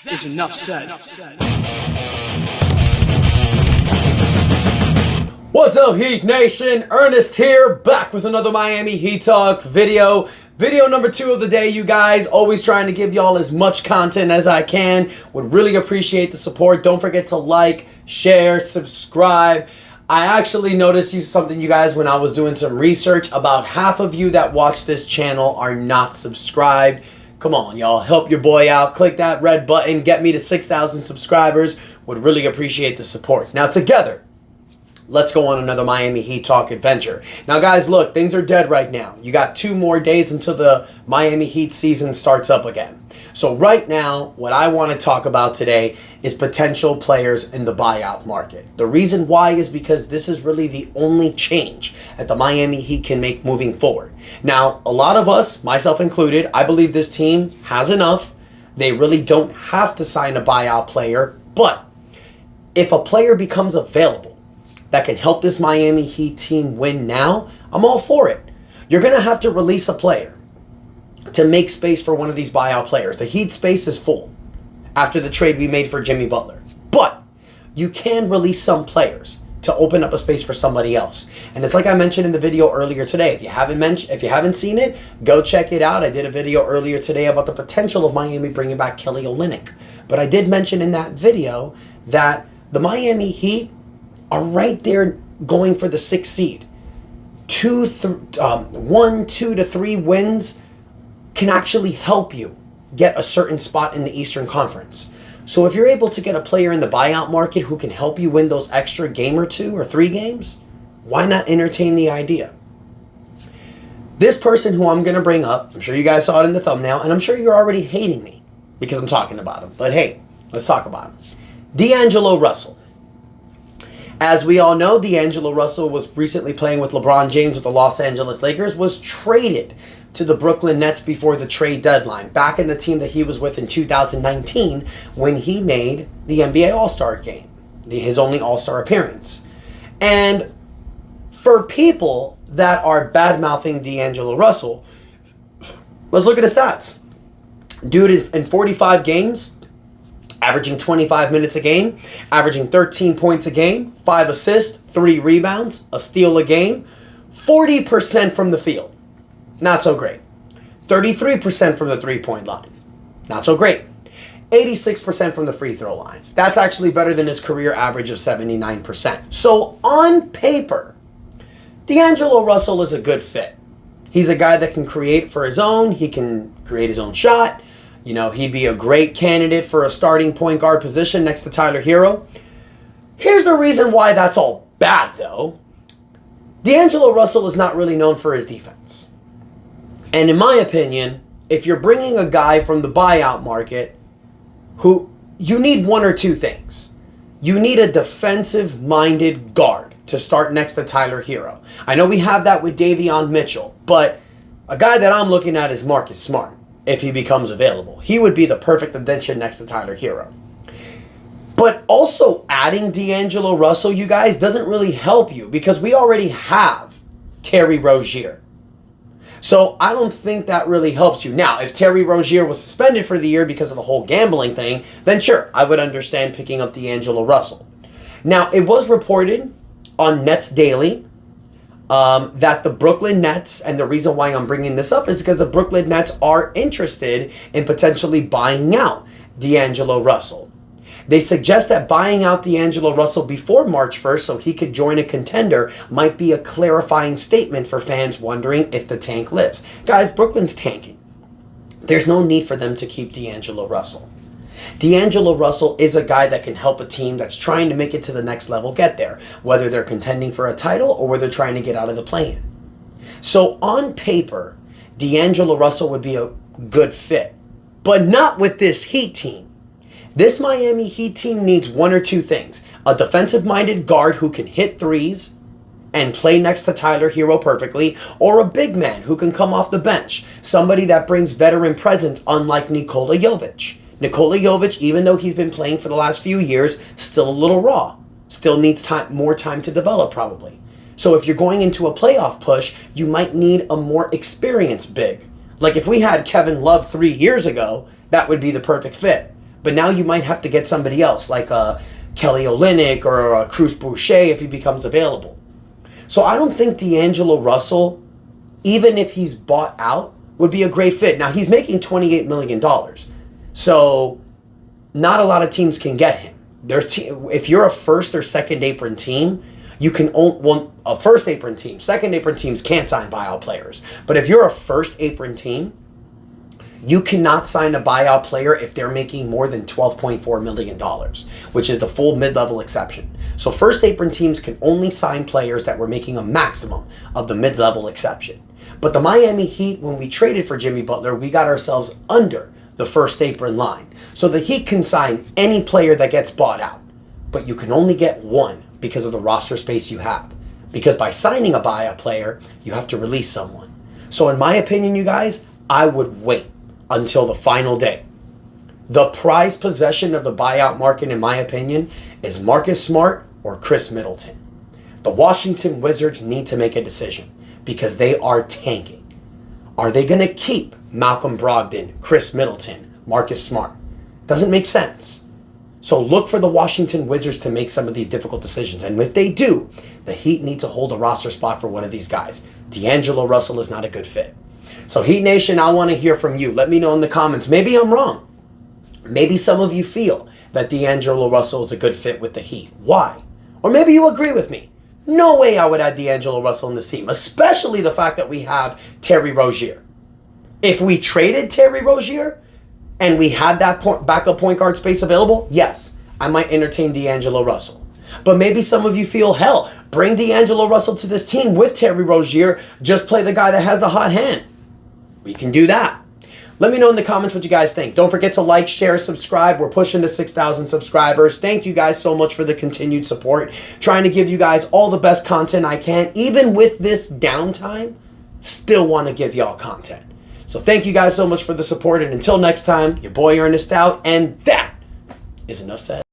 is enough said. What's up, Heat Nation? Ernest here, back with another Miami Heat Talk video. Video number 2 of the day, you guys. Always trying to give y'all as much content as I can. Would really appreciate the support. Don't forget to like, share, subscribe. I actually noticed something, you guys, when I was doing some research. About half of you that watch this channel are not subscribed. Come on, y'all. Help your boy out. Click that red button. Get me to 6,000 subscribers. Would really appreciate the support. Now, together, let's go on another Miami Heat Talk adventure. Now, guys, look, things are dead right now. You got 2 more days until the Miami Heat season starts up again. So right now, what I want to talk about today is potential players in the buyout market. The reason why is because this is really the only change that the Miami Heat can make moving forward. Now, a lot of us, myself included, I believe this team has enough. They really don't have to sign a buyout player. But if a player becomes available that can help this Miami Heat team win now, I'm all for it. You're going to have to release a player to make space for one of these buyout players. The Heat space is full after the trade we made for Jimmy Butler. But you can release some players to open up a space for somebody else. And it's like I mentioned in the video earlier today. If you haven't seen it, go check it out. I did a video earlier today about the potential of Miami bringing back Kelly Olynyk. But I did mention in that video that the Miami Heat are right there going for the 6th seed. 1, 2 to 3 wins can actually help you get a certain spot in the Eastern Conference. So if you're able to get a player in the buyout market who can help you win those extra game or 2 or 3 games, why not entertain the idea? This person who I'm going to bring up, I'm sure you guys saw it in the thumbnail, and I'm sure you're already hating me because I'm talking about him. But hey, let's talk about him. D'Angelo Russell. As we all know, D'Angelo Russell was recently playing with LeBron James with the Los Angeles Lakers, was traded to the Brooklyn Nets before the trade deadline, back in the team that he was with in 2019 when he made the NBA All-Star game, his only All-Star appearance. And for people that are bad-mouthing D'Angelo Russell, let's look at his stats. Dude is in 45 games, averaging 25 minutes a game, averaging 13 points a game, 5 assists, 3 rebounds, a steal a game, 40% from the field. Not so great. 33% from the three-point line. Not so great. 86% from the free throw line. That's actually better than his career average of 79%. So on paper, D'Angelo Russell is a good fit. He's a guy that can create for his own. He can create his own shot. You know, he'd be a great candidate for a starting point guard position next to Tyler Hero. Here's the reason why that's all bad, though. D'Angelo Russell is not really known for his defense. And in my opinion, if you're bringing a guy from the buyout market who you need 1 or 2 things. You need a defensive-minded guard to start next to Tyler Hero. I know we have that with Davion Mitchell, but a guy that I'm looking at is Marcus Smart. If he becomes available, he would be the perfect addition next to Tyler Hero. But also adding D'Angelo Russell, you guys, doesn't really help you because we already have Terry Rozier. So I don't think that really helps you. Now, if Terry Rozier was suspended for the year because of the whole gambling thing, then sure, I would understand picking up D'Angelo Russell. Now, it was reported on Nets Daily that the Brooklyn Nets, and the reason why I'm bringing this up is because the Brooklyn Nets are interested in potentially buying out D'Angelo Russell. They suggest that buying out D'Angelo Russell before March 1st so he could join a contender might be a clarifying statement for fans wondering if the tank lives. Guys, Brooklyn's tanking. There's no need for them to keep D'Angelo Russell. D'Angelo Russell is a guy that can help a team that's trying to make it to the next level get there, whether they're contending for a title or whether they're trying to get out of the play-in. So on paper, D'Angelo Russell would be a good fit, but not with this Heat team. This Miami Heat team needs 1 or 2 things. A defensive-minded guard who can hit threes and play next to Tyler Hero perfectly, or a big man who can come off the bench. Somebody that brings veteran presence unlike Nikola Jovic. Nikola Jovic, even though he's been playing for the last few years, still a little raw. Still needs more time to develop probably. So if you're going into a playoff push, you might need a more experienced big. Like if we had Kevin Love 3 years ago, that would be the perfect fit. but now you might have to get somebody else, like a Kelly Olynyk or a Cruz Boucher if he becomes available. So I don't think D'Angelo Russell, even if he's bought out, would be a great fit. Now, he's making $28 million. So not a lot of teams can get him. If you're a first or second apron team, you can own a first apron team. Second apron teams can't sign buyout players. But if you're a first apron team, you cannot sign a buyout player if they're making more than $12.4 million, which is the full mid-level exception. So first apron teams can only sign players that were making a maximum of the mid-level exception. But the Miami Heat, when we traded for Jimmy Butler, we got ourselves under the first apron line. So the Heat can sign any player that gets bought out, but you can only get one because of the roster space you have. Because by signing a buyout player, you have to release someone. So in my opinion, you guys, I would wait until the final day. The prized possession of the buyout market, in my opinion, is Marcus Smart or Chris Middleton. The Washington Wizards need to make a decision because they are tanking. Are they going to keep Malcolm Brogdon, Chris Middleton, Marcus Smart? Doesn't make sense. So look for the Washington Wizards to make some of these difficult decisions. And if they do, the Heat need to hold a roster spot for one of these guys. D'Angelo Russell is not a good fit. So Heat Nation, I want to hear from you. Let me know in the comments. Maybe I'm wrong. Maybe some of you feel that D'Angelo Russell is a good fit with the Heat. Why? Or maybe you agree with me. No way I would add D'Angelo Russell in this team, especially the fact that we have Terry Rozier. If we traded Terry Rozier and we had that backup point guard space available, yes, I might entertain D'Angelo Russell. But maybe some of you feel, hell, bring D'Angelo Russell to this team with Terry Rozier, just play the guy that has the hot hand. We can do that. Let me know in the comments what you guys think. Don't forget to like, share, subscribe. We're pushing to 6,000 subscribers. Thank you guys so much for the continued support. Trying to give you guys all the best content I can. Even with this downtime, still want to give y'all content. So thank you guys so much for the support. And until next time, your boy Ernest out. And that is enough said.